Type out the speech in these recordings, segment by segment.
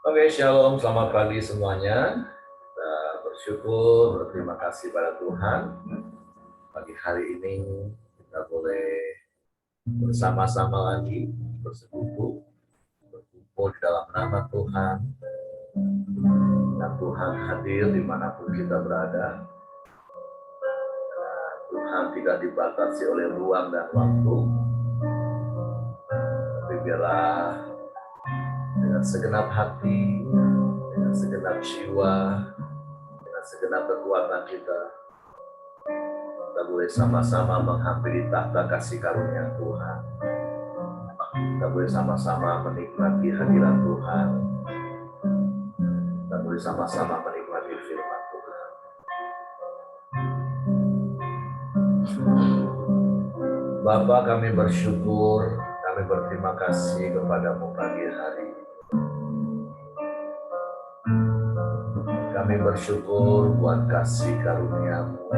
Oke, shalom, selamat pagi semuanya. Kita bersyukur, berterima kasih pada Tuhan. Pagi hari ini kita boleh bersama-sama lagi bersekutu, berkumpul di dalam nama Tuhan. Dan Tuhan hadir dimanapun kita berada. Dan Tuhan tidak dibatasi oleh ruang dan waktu. Tapi biarlah dengan segenap hati, dengan segenap jiwa, dengan segenap kekuatan kita boleh sama-sama menghampiri tahta kasih karunia Tuhan. Kita boleh sama-sama menikmati hadirat Tuhan. Kita boleh sama-sama menikmati firman Tuhan. Bapa, kami bersyukur, kami berterima kasih kepadamu pagi hari. Kami bersyukur buat kasih karunia-Mu.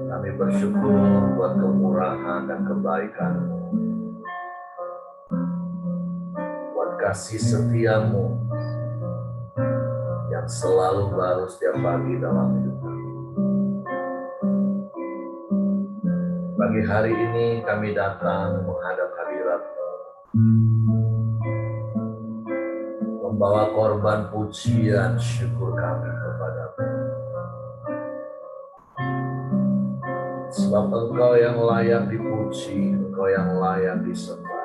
Kami bersyukur buat kemurahan dan kebaikan-Mu, buat kasih setia-Mu yang selalu baru setiap pagi dalam hidup kami. Pagi hari ini kami datang menghadap hadirat-Mu, membawa korban pujian syukur kami kepada-Mu. Sebab Engkau yang layak dipuji, Engkau yang layak disembah,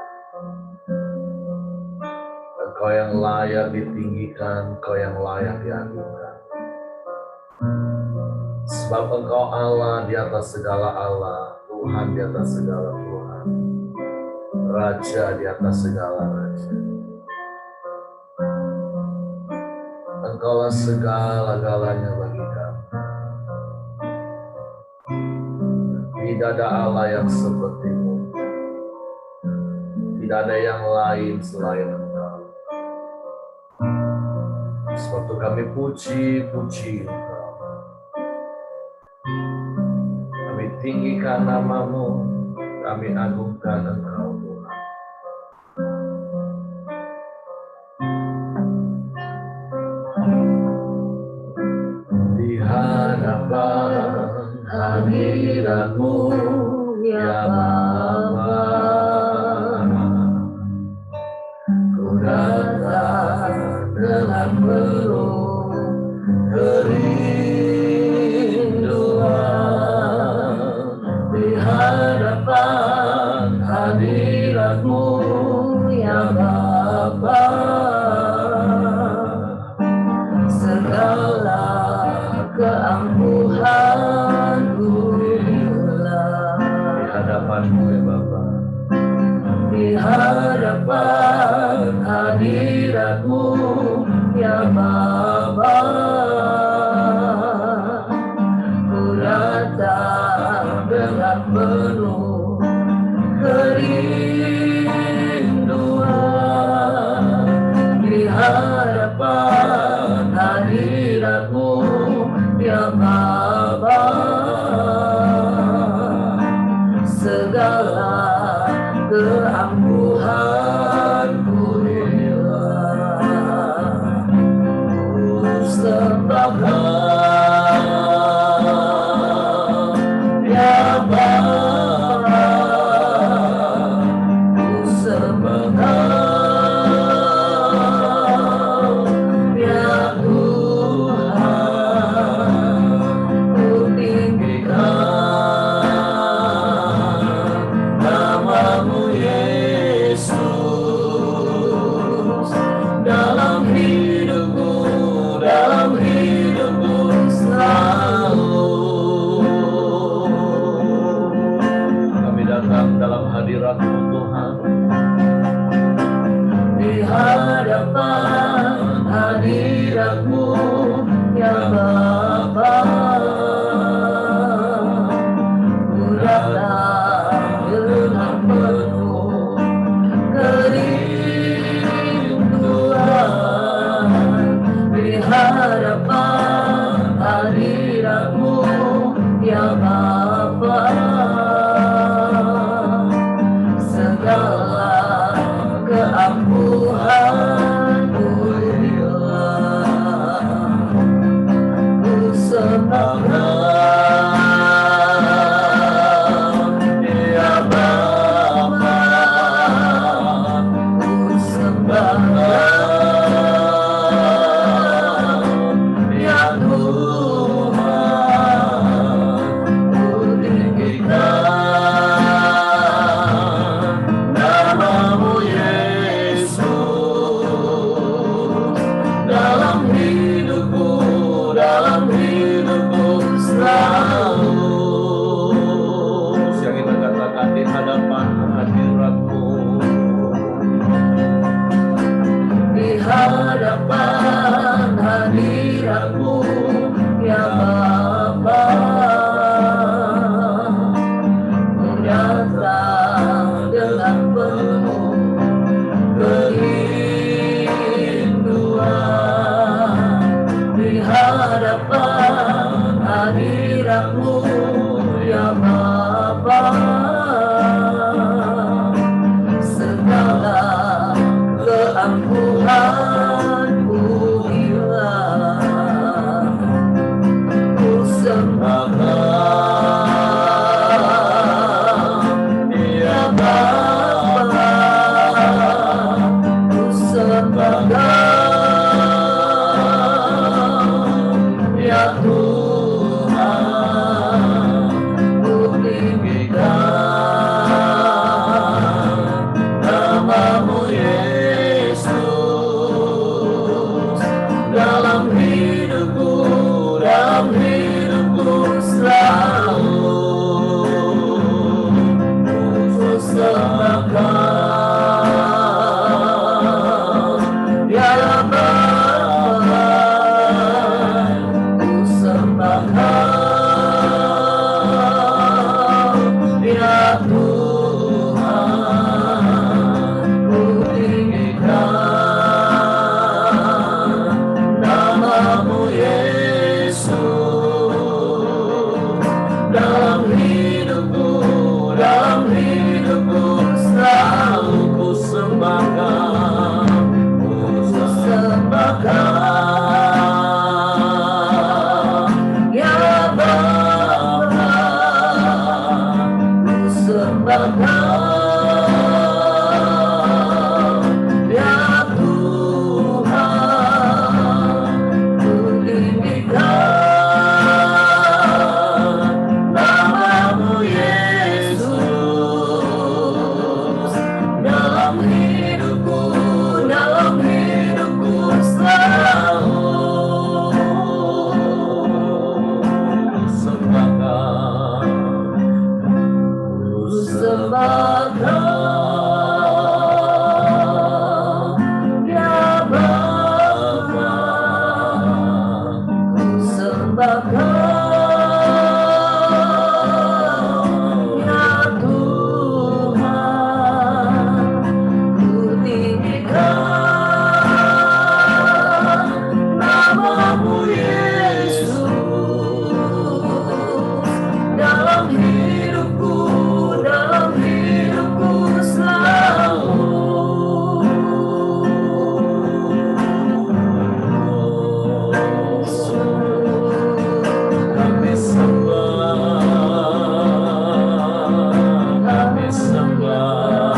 Engkau yang layak ditinggikan, Engkau yang layak diagungkan. Sebab Engkau Allah di atas segala Allah, Tuhan di atas segala Tuhan, Raja di atas segala Raja. Engkaulah segala-galanya bagi kami. Tidak ada Allah yang seperti-Mu. Tidak ada yang lain selain Engkau. Sebab itu kami puji Engkau. Kami tinggikan nama-Mu, kami agungkan Engkau Tuhan. Di hadapan hadirat-Mu ya Bapa, ku datang dengan penuh kerinduan. Di hadapan hadirat-Mu ya Bapa, segala keangkuhanku hilang. Di hadapan-Mu ya Bapa, di hadapan hadirat-Mu ya Bapa, ku datang dengan penuh kerinduan. Di hadapan hadirat-Mu ya Bapa, segala keangkuhanku hilang. Ku sembah Kau ya Bapa, ku sembah Kau ya Tuhan, ku tinggikan nama-Mu Yesus dalam hidupku selalu. Kami datang dalam hadirat-Mu Tuhan, di hadapan hadirat-Mu ya Bapa, ku datang dengan penuh kerinduan. Di hadapan hadirat-Mu ya Bapa, segala keampunan penuh kerinduan di hadapan hadirat-Mu ya Bapa. Segala keangkuhanku hilang, ku sembahkan ya Bapa, ku sembahkan ya Tuhan, ku tinggikan nama-Mu Yesus dalam hidupku selalu. Ku sembahkan ya Bapa, ku sembahkan ya Tuhan, ku tinggikan nama-Mu Yesus dalam hidupku selalu. Ku sembahkan ya Bapa, ku sembahkan ya Tuhan, ku tinggikan nama-Mu Yesus dalam hidupku selalu. Ku sembahkan ya Bapa, ku sembahkan ya Tuhan, ku tinggikan nama-Mu Yesus dalam hidupku selalu. Kami sembah,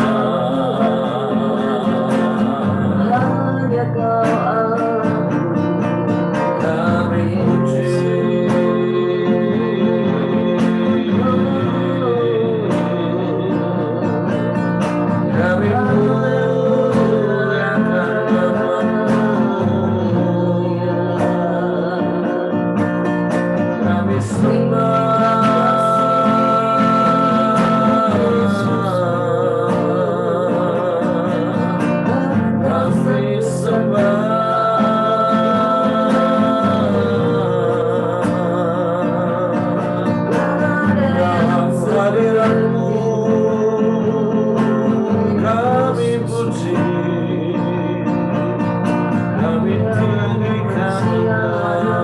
hanya Kau kami puji, kami muliakan nama-Mu, kami dalam hadirat-Mu kami puji, kami tinggikan haleluya.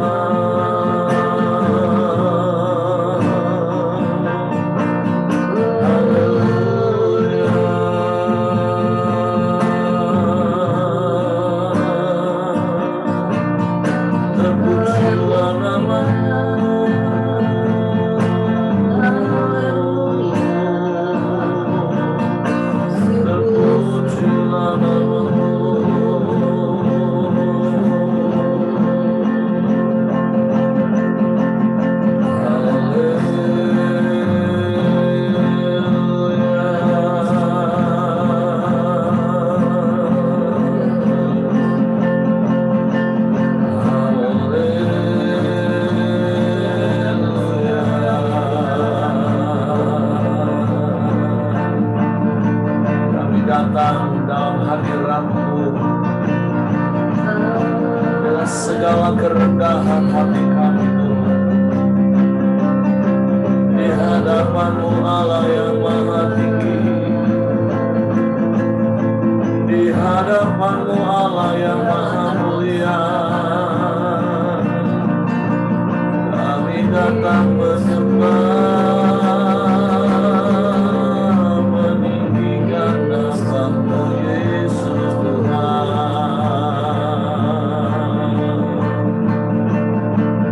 Terpujilah nama-Mu, terpujilah nama-Mu. Datang dalam hadirat-Mu dengan segala kerendahan hati kami, Tuhan. Di hadapan-Mu Allah yang maha tinggi, hadapan-Mu Allah yang maha mulia. Kami datang menyembah, meninggikan nama-Mu Yesus Tuhan.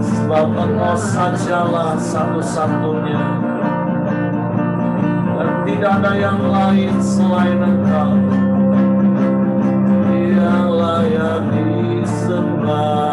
Sebab Engkau sajalah satu-satunya, dan tidak ada yang lain selain Engkau yang layak disembah.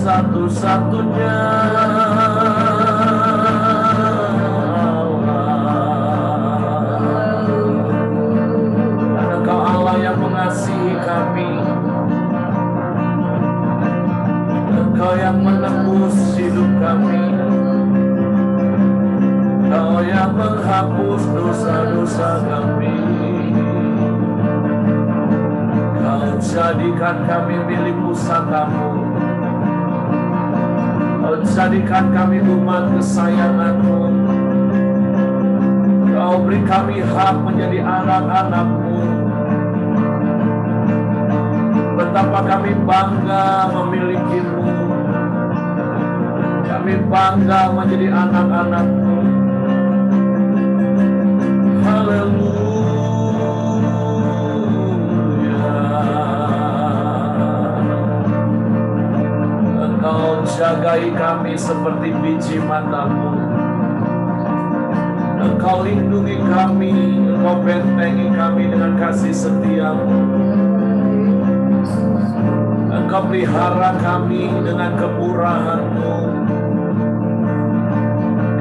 Satu-satunya Engkau Allah yang mengasihi kami, Engkau yang menebus hidup kami, Engkau yang menghapus dosa-dosa kami. jadikan kami milik pusakamu. Kau jadikan kami umat kesayanganmu. Kau beri kami hak menjadi anak-anakmu. Betapa kami bangga memilikimu. Kami bangga menjadi anak-anakmu. Haleluya. Engkau jagai kami seperti biji matamu. Engkau lindungi kami, Engkau bentengi kami dengan kasih setiamu. Engkau pelihara kami dengan kemurahan-Mu.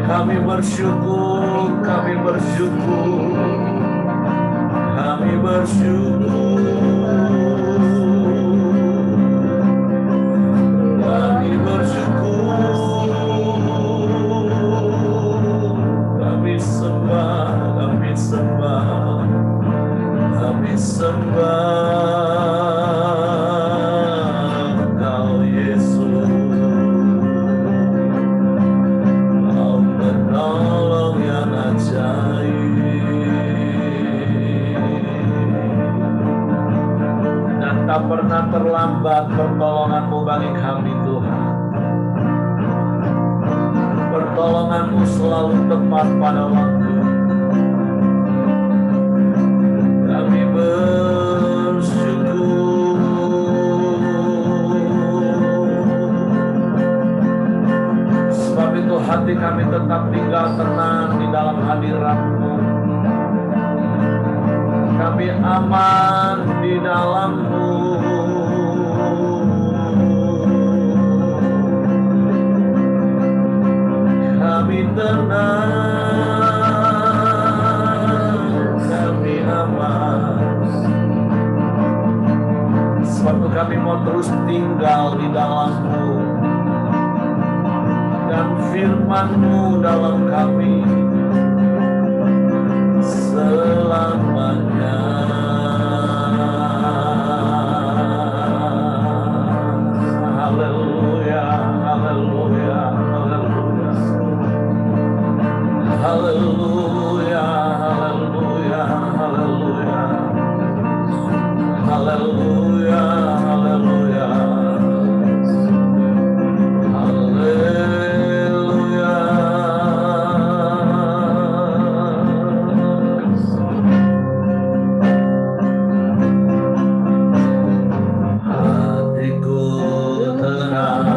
Kami bersyukur, kami bersyukur, kami bersyukur, kami bersyukur, kami sembah, kami sembah, kami sembah. Tak pernah terlambat pertolongan-Mu bagi kami, Tuhan. Pertolongan-Mu selalu tepat pada waktu. Kami bersyukur. Sebab itu hati kami tetap tinggal tenang di dalam hadirat-Mu. Kami aman di dalam-Mu. Kami tenang, kami aman. Sebab itu kami mau terus tinggal di dalam-Mu. Dan firman-Mu dalam kami selamanya. Haleluya, haleluya, haleluya. Haleluya, haleluya, haleluya. Haleluya, haleluya. Hatiku tenang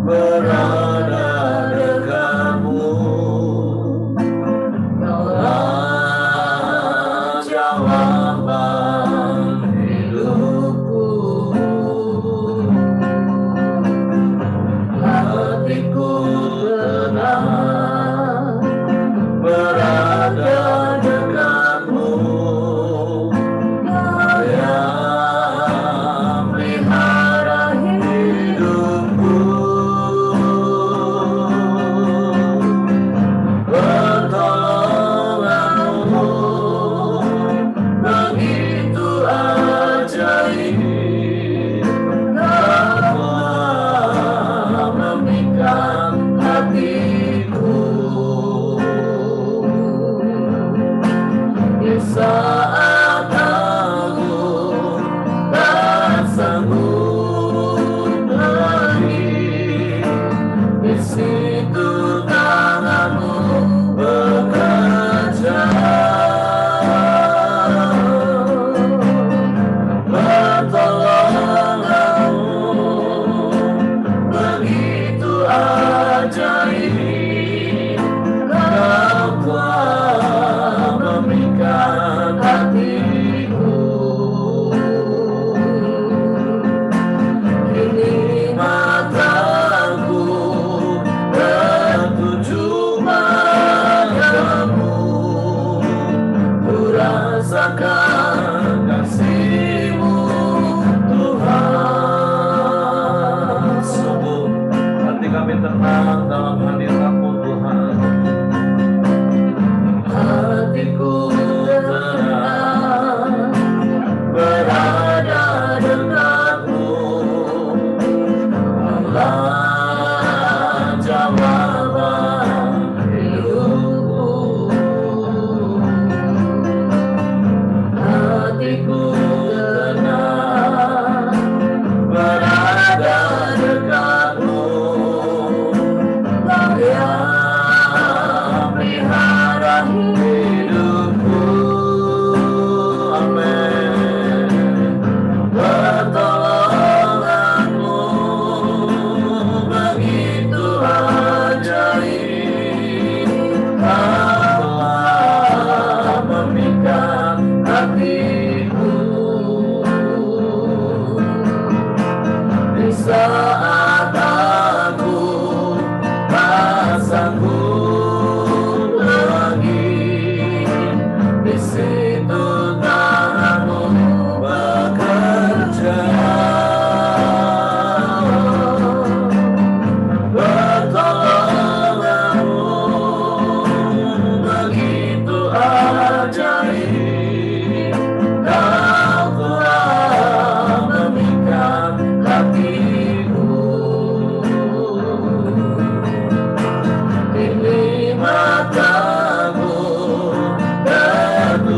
berada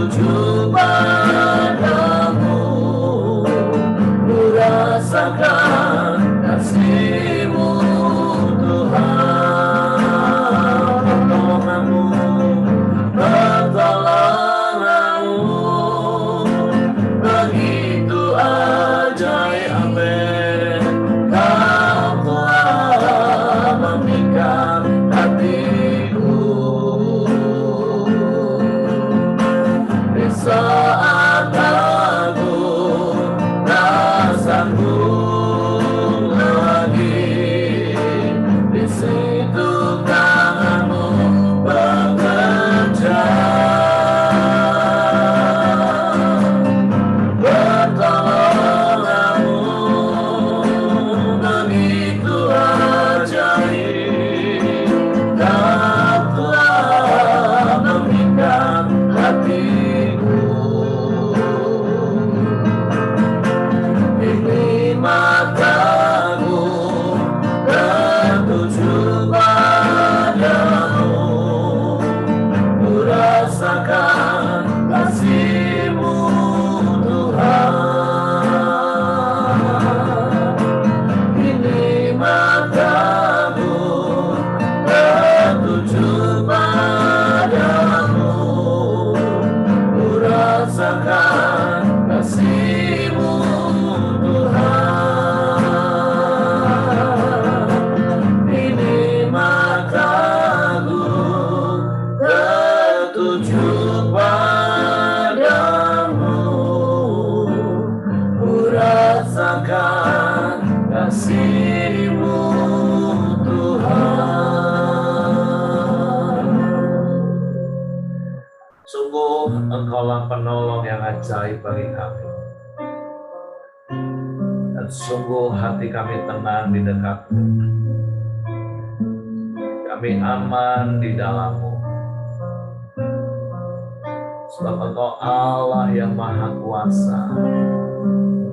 tertuju padamu, ku rasakan kasih-Mu Tuhan. Pertolongan-Mu begitu ajaib, amin. Kau telah memikat hatiku di saat aku rasaku lagi, di situ tangan-Mu bekerja. Pertolongan-Mu begitu ajaib, Kau telah memikat hatiku. Ini mataku tertuju padamu, ku rasakan kasih-Mu Tuhan. Ini mataku tertuju padamu, ku rasakan kasih-Mu Tuhan. Ini mataku tertuju padamu, ku rasakan kasih-Mu Tuhan. Sungguh Engkaulah penolong yang ajaib bagi kami, dan sungguh hati kami tenang di dekat-Mu. Kami aman di dalam-Mu, sebab Engkau Allah yang maha kuasa,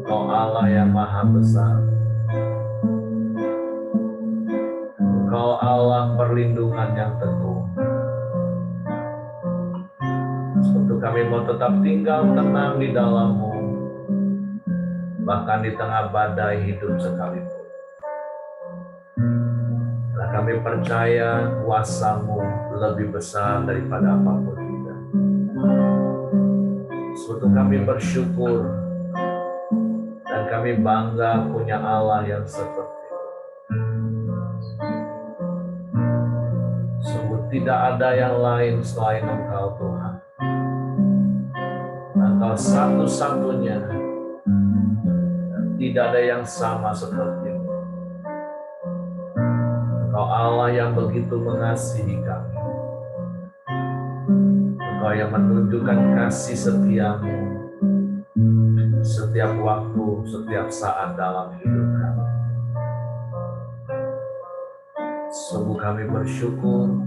Engkau Allah yang maha besar, Engkau Allah perlindungan yang teguh. Untuk kami mau tetap tinggal tenang di dalam-Mu, bahkan di tengah badai hidup sekalipun. Karena kami percaya kuasa-Mu lebih besar daripada apapun kita. Sebab kami bersyukur dan kami bangga punya Allah yang seperti itu. Sungguh tidak ada yang lain selain Engkau Tuhan. Engkau satu-satunya, tidak ada yang sama seperti-Mu. Engkau Allah yang begitu mengasihi kami. Engkau yang menunjukkan kasih setia-Mu setiap waktu, setiap saat dalam hidup kami. Sungguh kami bersyukur,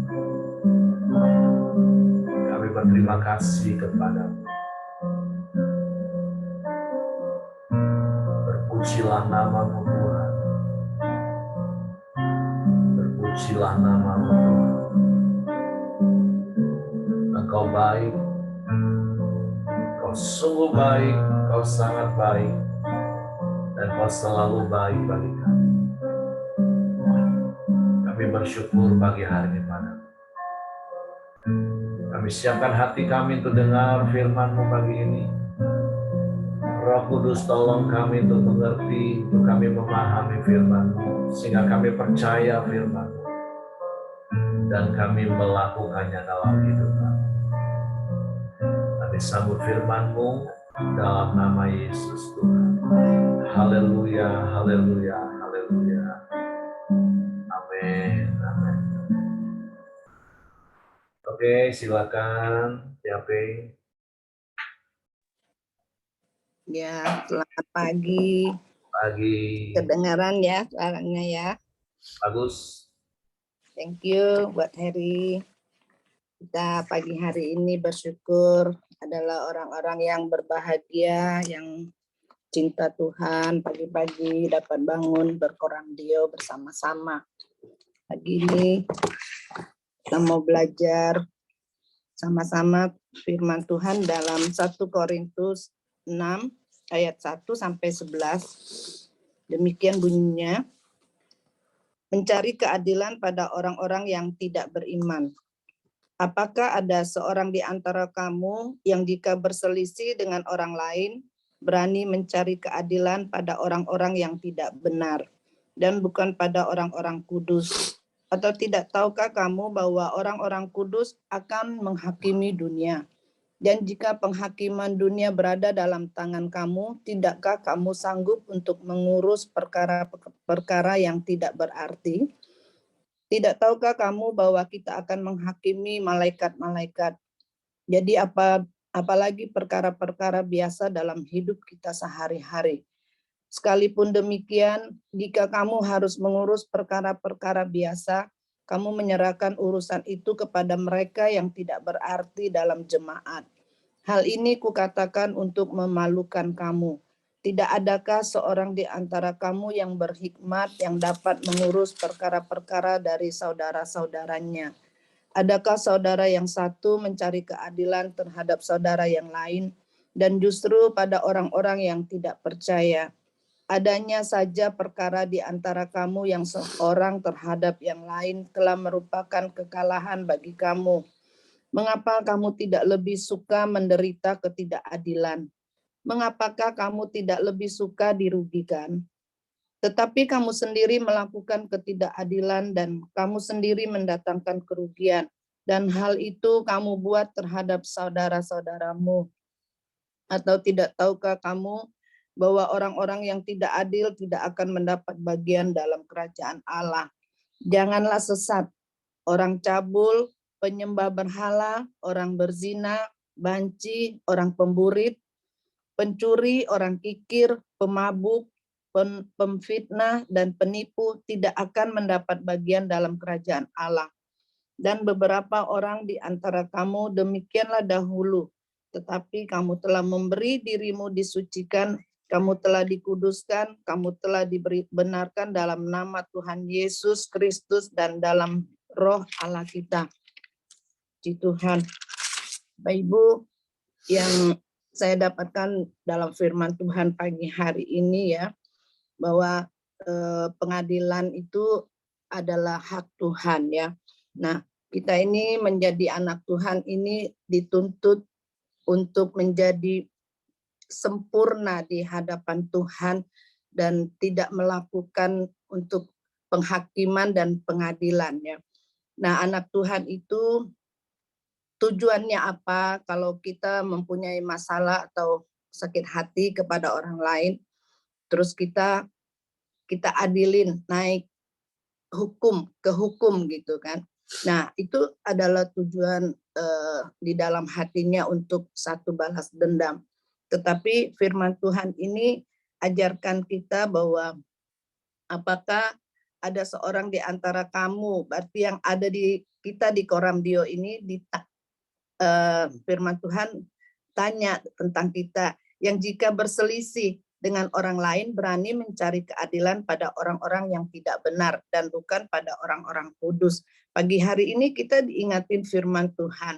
kami berterima kasih kepada-Mu. Berpujilah nama-Mu Tuhan. Berpujilah nama-Mu Tuhan. Engkau baik, Engkau sungguh baik, Engkau sangat baik, dan Engkau selalu baik bagi kami. Kami bersyukur pagi hari ini Padamu. Kami siapkan hati kami untuk dengar firman-Mu pagi ini. Roh Kudus tolong kami untuk mengerti, untuk kami memahami firman-Mu, sehingga kami percaya firman-Mu, dan kami melakukannya dalam hidup kami. Kami sambut firman-Mu dalam nama Yesus Tuhan. Haleluya, haleluya, haleluya. Amin, amin. Oke, silakan, Yape. Ya, selamat pagi. Pagi. Kedengaran ya suaranya ya. Bagus. Thank you buat Heri. Kita pagi hari ini bersyukur adalah orang-orang yang berbahagia, yang cinta Tuhan, pagi-pagi dapat bangun berkoramdio bersama-sama. Pagi ini kita mau belajar sama-sama firman Tuhan dalam 1 Korintus 6 ayat 1 sampai 11. Demikian bunyinya. Mencari keadilan pada orang-orang yang tidak beriman. Apakah ada seorang di antara kamu yang jika berselisih dengan orang lain berani mencari keadilan pada orang-orang yang tidak benar dan bukan pada orang-orang kudus? Atau tidak tahukah kamu bahwa orang-orang kudus akan menghakimi dunia? Dan jika penghakiman dunia berada dalam tangan kamu, tidakkah kamu sanggup untuk mengurus perkara-perkara yang tidak berarti? Tidak tahukah kamu bahwa kita akan menghakimi malaikat-malaikat? Jadi apalagi perkara-perkara biasa dalam hidup kita sehari-hari. Sekalipun demikian, jika kamu harus mengurus perkara-perkara biasa, kamu menyerahkan urusan itu kepada mereka yang tidak berarti dalam jemaat. Hal ini kukatakan untuk memalukan kamu. Tidak adakah seorang di antara kamu yang berhikmat yang dapat mengurus perkara-perkara dari saudara-saudaranya? Adakah saudara yang satu mencari keadilan terhadap saudara yang lain, dan justru pada orang-orang yang tidak percaya? Adanya saja perkara di antara kamu yang seorang terhadap yang lain telah merupakan kekalahan bagi kamu. Mengapa kamu tidak lebih suka menderita ketidakadilan? Mengapakah kamu tidak lebih suka dirugikan? Tetapi kamu sendiri melakukan ketidakadilan dan kamu sendiri mendatangkan kerugian. Dan hal itu kamu buat terhadap saudara-saudaramu. Atau tidak tahukah kamu bahwa orang-orang yang tidak adil tidak akan mendapat bagian dalam kerajaan Allah? Janganlah sesat. Orang cabul, penyembah berhala, orang berzina, banci, orang pemburit, pencuri, orang kikir, pemabuk, pemfitnah, dan penipu tidak akan mendapat bagian dalam kerajaan Allah. Dan beberapa orang di antara kamu demikianlah dahulu, tetapi kamu telah memberi dirimu disucikan, kamu telah dikuduskan, kamu telah dibenarkan dalam nama Tuhan Yesus Kristus dan dalam roh Allah kita. Puji Tuhan. Bapak Ibu, yang saya dapatkan dalam firman Tuhan pagi hari ini ya, bahwa pengadilan itu adalah hak Tuhan ya. Nah, kita ini menjadi anak Tuhan ini dituntut untuk menjadi sempurna di hadapan Tuhan dan tidak melakukan untuk penghakiman dan pengadilan ya. Nah, anak Tuhan itu tujuannya apa? Kalau kita mempunyai masalah atau sakit hati kepada orang lain, terus kita adilin, naik ke hukum gitu kan. Nah, itu adalah tujuan di dalam hatinya untuk satu balas dendam. Tetapi firman Tuhan ini ajarkan kita bahwa apakah ada seorang di antara kamu, berarti yang ada di kita di Koramdio ini, firman Tuhan tanya tentang kita, yang jika berselisih dengan orang lain berani mencari keadilan pada orang-orang yang tidak benar dan bukan pada orang-orang kudus. Pagi hari ini kita diingatin firman Tuhan.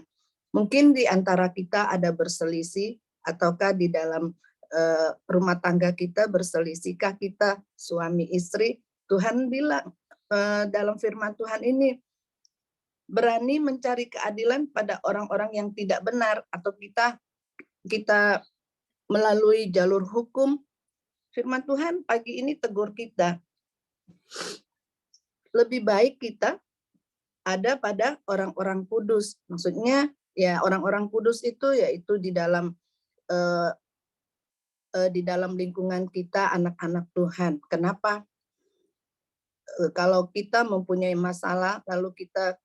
Mungkin di antara kita ada berselisih, ataukah di dalam rumah tangga kita berselisihkah kita suami istri? Tuhan bilang dalam firman Tuhan ini, berani mencari keadilan pada orang-orang yang tidak benar, atau kita melalui jalur hukum. Firman Tuhan pagi ini tegur kita, lebih baik kita ada pada orang-orang kudus. Maksudnya ya orang-orang kudus itu yaitu di dalam lingkungan kita, anak-anak Tuhan. Kenapa? Kalau kita mempunyai masalah lalu kita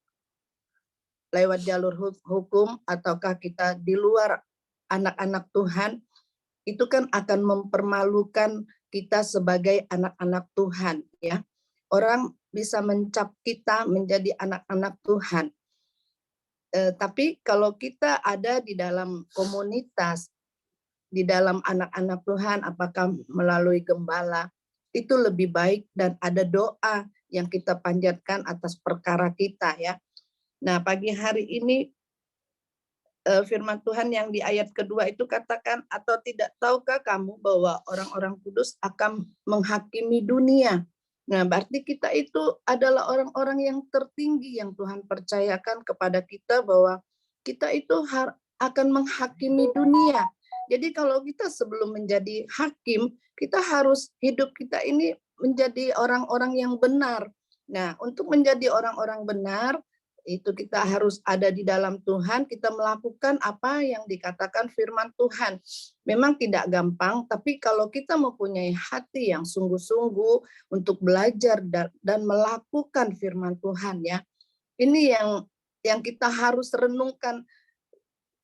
lewat jalur hukum, ataukah kita di luar anak-anak Tuhan, itu kan akan mempermalukan kita sebagai anak-anak Tuhan ya. Orang bisa mencap kita menjadi anak-anak Tuhan. Tapi kalau kita ada di dalam komunitas, di dalam anak-anak Tuhan, apakah melalui gembala, itu lebih baik, dan ada doa yang kita panjatkan atas perkara kita ya. Nah, pagi hari ini firman Tuhan yang di ayat kedua itu katakan, atau tidak tahukah kamu bahwa orang-orang kudus akan menghakimi dunia. Nah, berarti kita itu adalah orang-orang yang tertinggi yang Tuhan percayakan kepada kita, bahwa kita itu akan menghakimi dunia. Jadi kalau kita sebelum menjadi hakim, kita harus hidup kita ini menjadi orang-orang yang benar. Nah, untuk menjadi orang-orang benar, itu kita harus ada di dalam Tuhan, kita melakukan apa yang dikatakan firman Tuhan. Memang tidak gampang, tapi kalau kita mempunyai hati yang sungguh-sungguh untuk belajar dan melakukan firman Tuhan, ya, ini yang kita harus renungkan.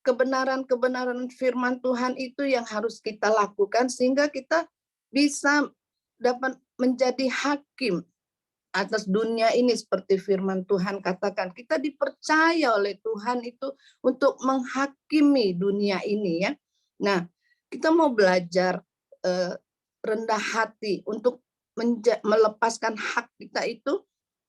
Kebenaran-kebenaran firman Tuhan itu yang harus kita lakukan sehingga kita bisa dapat menjadi hakim atas dunia ini, seperti firman Tuhan katakan, kita dipercaya oleh Tuhan itu untuk menghakimi dunia ini, ya. Nah, kita mau belajar rendah hati untuk melepaskan hak kita itu.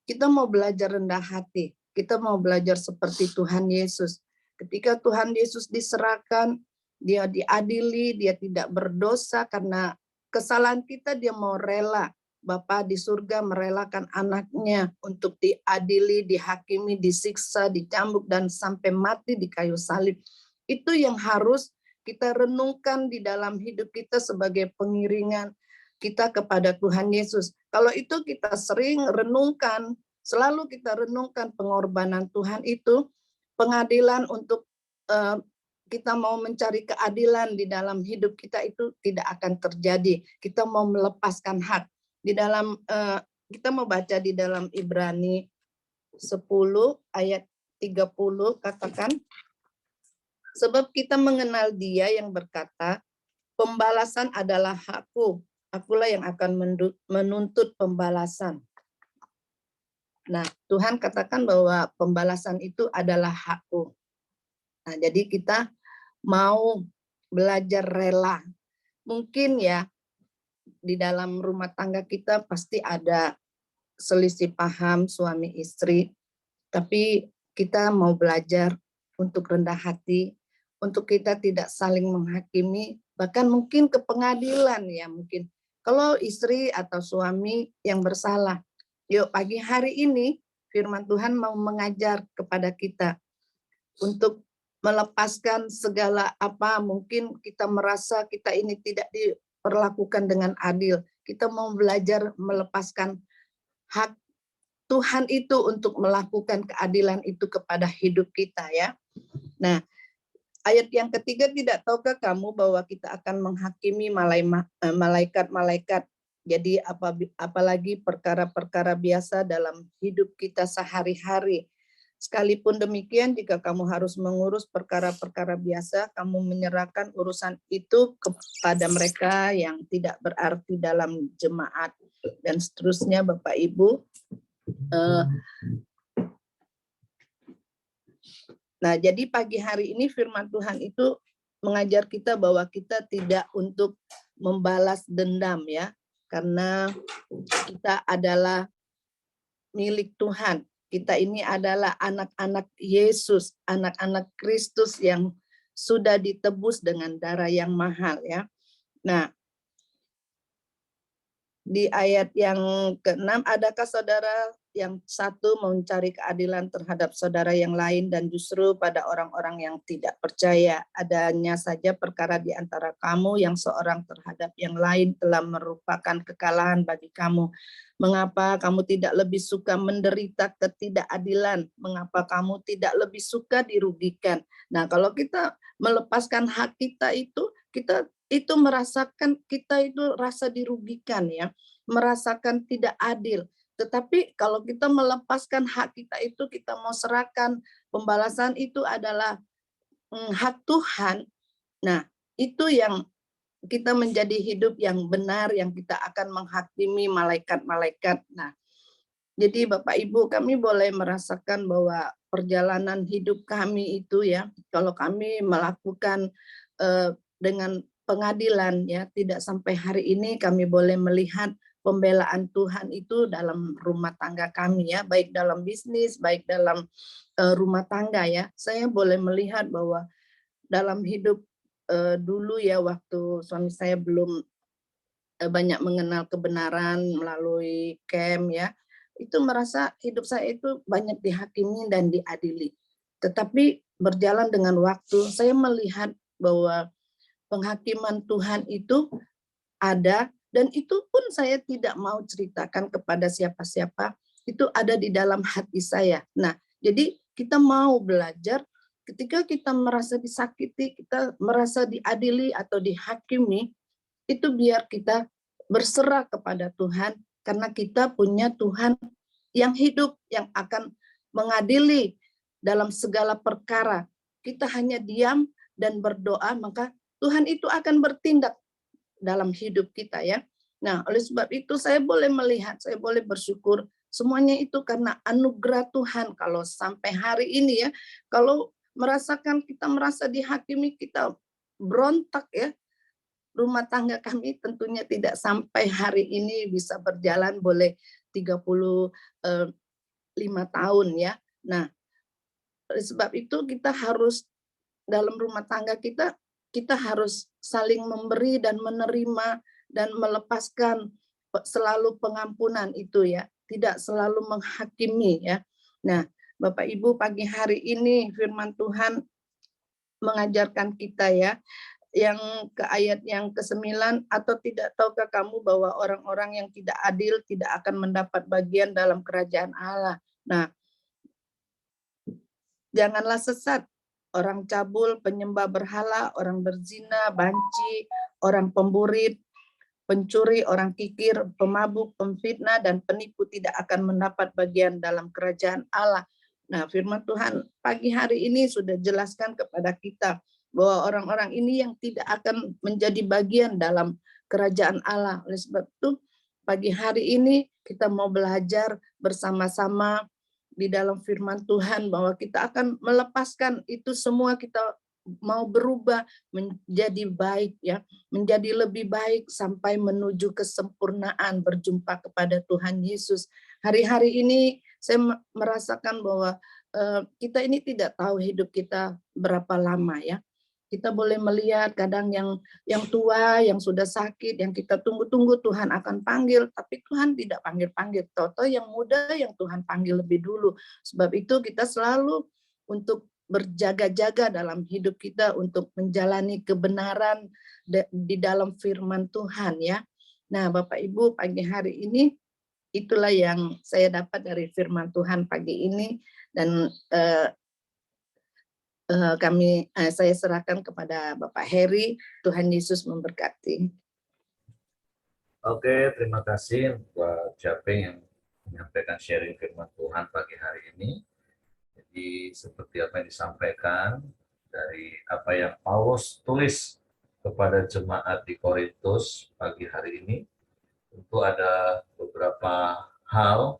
Kita mau belajar rendah hati, kita mau belajar seperti Tuhan Yesus. Ketika Tuhan Yesus diserahkan, dia diadili, dia tidak berdosa karena kesalahan kita, dia mau rela. Bapa di surga merelakan anaknya untuk diadili, dihakimi, disiksa, dicambuk, dan sampai mati di kayu salib. Itu yang harus kita renungkan di dalam hidup kita sebagai pengiringan kita kepada Tuhan Yesus. Kalau itu kita sering renungkan, selalu kita renungkan pengorbanan Tuhan itu, pengadilan untuk kita mau mencari keadilan di dalam hidup kita itu tidak akan terjadi. Kita mau melepaskan hak. Di dalam kita mau baca di dalam Ibrani 10 ayat 30 katakan, sebab kita mengenal Dia yang berkata, pembalasan adalah hakku, akulah yang akan menuntut pembalasan. Nah, Tuhan katakan bahwa pembalasan itu adalah hakku. Nah, jadi kita mau belajar rela. Mungkin ya, di dalam rumah tangga kita pasti ada selisih paham suami istri, tapi kita mau belajar untuk rendah hati, untuk kita tidak saling menghakimi, bahkan mungkin ke pengadilan, ya, mungkin kalau istri atau suami yang bersalah. Yuk, pagi hari ini firman Tuhan mau mengajar kepada kita untuk melepaskan segala apa mungkin kita merasa kita ini tidak diperlakukan dengan adil. Kita mau belajar melepaskan hak Tuhan itu untuk melakukan keadilan itu kepada hidup kita, ya. Nah, ayat yang ketiga, tidak tahukah kamu bahwa kita akan menghakimi malaikat-malaikat. Jadi apalagi perkara-perkara biasa dalam hidup kita sehari-hari. Sekalipun demikian, jika kamu harus mengurus perkara-perkara biasa, kamu menyerahkan urusan itu kepada mereka yang tidak berarti dalam jemaat. Dan seterusnya, Bapak Ibu. Nah, jadi pagi hari ini firman Tuhan itu mengajar kita bahwa kita tidak untuk membalas dendam, ya. Karena kita adalah milik Tuhan. Kita ini adalah anak-anak Yesus, anak-anak Kristus yang sudah ditebus dengan darah yang mahal, ya. Nah, di ayat yang ke-6, adakah saudara yang satu mencari keadilan terhadap saudara yang lain dan justru pada orang-orang yang tidak percaya? Adanya saja perkara di antara kamu yang seorang terhadap yang lain telah merupakan kekalahan bagi kamu. Mengapa kamu tidak lebih suka menderita ketidakadilan? Mengapa kamu tidak lebih suka dirugikan? Nah, kalau kita melepaskan hak kita itu, kita itu merasakan kita itu rasa dirugikan, ya, merasakan tidak adil. Tetapi kalau kita melepaskan hak kita itu, kita mau serahkan pembalasan itu adalah hak Tuhan. Nah, itu yang kita menjadi hidup yang benar, yang kita akan menghakimi malaikat-malaikat. Nah, jadi Bapak Ibu, kami boleh merasakan bahwa perjalanan hidup kami itu, ya, kalau kami melakukan dengan pengadilan, ya, tidak sampai hari ini kami boleh melihat pembelaan Tuhan itu dalam rumah tangga kami, ya, baik dalam bisnis, baik dalam rumah tangga, ya. Saya boleh melihat bahwa dalam hidup dulu ya, waktu suami saya belum banyak mengenal kebenaran melalui camp ya, itu merasa hidup saya itu banyak dihakimi dan diadili. Tetapi berjalan dengan waktu, saya melihat bahwa penghakiman Tuhan itu ada, dan itu pun saya tidak mau ceritakan kepada siapa-siapa, itu ada di dalam hati saya. Nah, jadi kita mau belajar ketika kita merasa disakiti, kita merasa diadili atau dihakimi, itu biar kita berserah kepada Tuhan, karena kita punya Tuhan yang hidup, yang akan mengadili dalam segala perkara. Kita hanya diam dan berdoa, maka Tuhan itu akan bertindak dalam hidup kita ya. Nah, oleh sebab itu saya boleh melihat, saya boleh bersyukur, semuanya itu karena anugerah Tuhan. Kalau sampai hari ini ya, kalau merasakan kita merasa dihakimi, kita berontak ya, rumah tangga kami tentunya tidak sampai hari ini bisa berjalan, boleh 35 tahun ya. Nah, oleh sebab itu kita harus dalam rumah tangga kita harus saling memberi dan menerima dan melepaskan selalu pengampunan itu ya, tidak selalu menghakimi ya. Nah, Bapak Ibu, pagi hari ini firman Tuhan mengajarkan kita ya, yang ke ayat yang ke-9, atau tidak tahukah kamu bahwa orang-orang yang tidak adil tidak akan mendapat bagian dalam kerajaan Allah. Nah, janganlah sesat. Orang cabul, penyembah berhala, orang berzina, banci, orang pemburit, pencuri, orang kikir, pemabuk, pemfitnah, dan penipu tidak akan mendapat bagian dalam kerajaan Allah. Nah, firman Tuhan pagi hari ini sudah jelaskan kepada kita bahwa orang-orang ini yang tidak akan menjadi bagian dalam kerajaan Allah. Oleh sebab itu, pagi hari ini kita mau belajar bersama-sama di dalam firman Tuhan bahwa kita akan melepaskan itu semua, kita mau berubah menjadi baik ya, menjadi lebih baik sampai menuju kesempurnaan berjumpa kepada Tuhan Yesus. Hari-hari ini saya merasakan bahwa kita ini tidak tahu hidup kita berapa lama ya. Kita boleh melihat kadang yang tua, yang sudah sakit, yang kita tunggu-tunggu Tuhan akan panggil, tapi Tuhan tidak panggil-panggil. Toto yang muda yang Tuhan panggil lebih dulu. Sebab itu kita selalu untuk berjaga-jaga dalam hidup kita untuk menjalani kebenaran di dalam firman Tuhan ya. Nah, Bapak Ibu, pagi hari ini itulah yang saya dapat dari firman Tuhan pagi ini, dan saya serahkan kepada Bapak Heri. Tuhan Yesus memberkati. Oke, terima kasih buat Japeng yang menyampaikan sharing firman Tuhan pagi hari ini. Jadi seperti apa yang disampaikan dari apa yang Paulus tulis kepada jemaat di Korintus pagi hari ini, tentu ada beberapa hal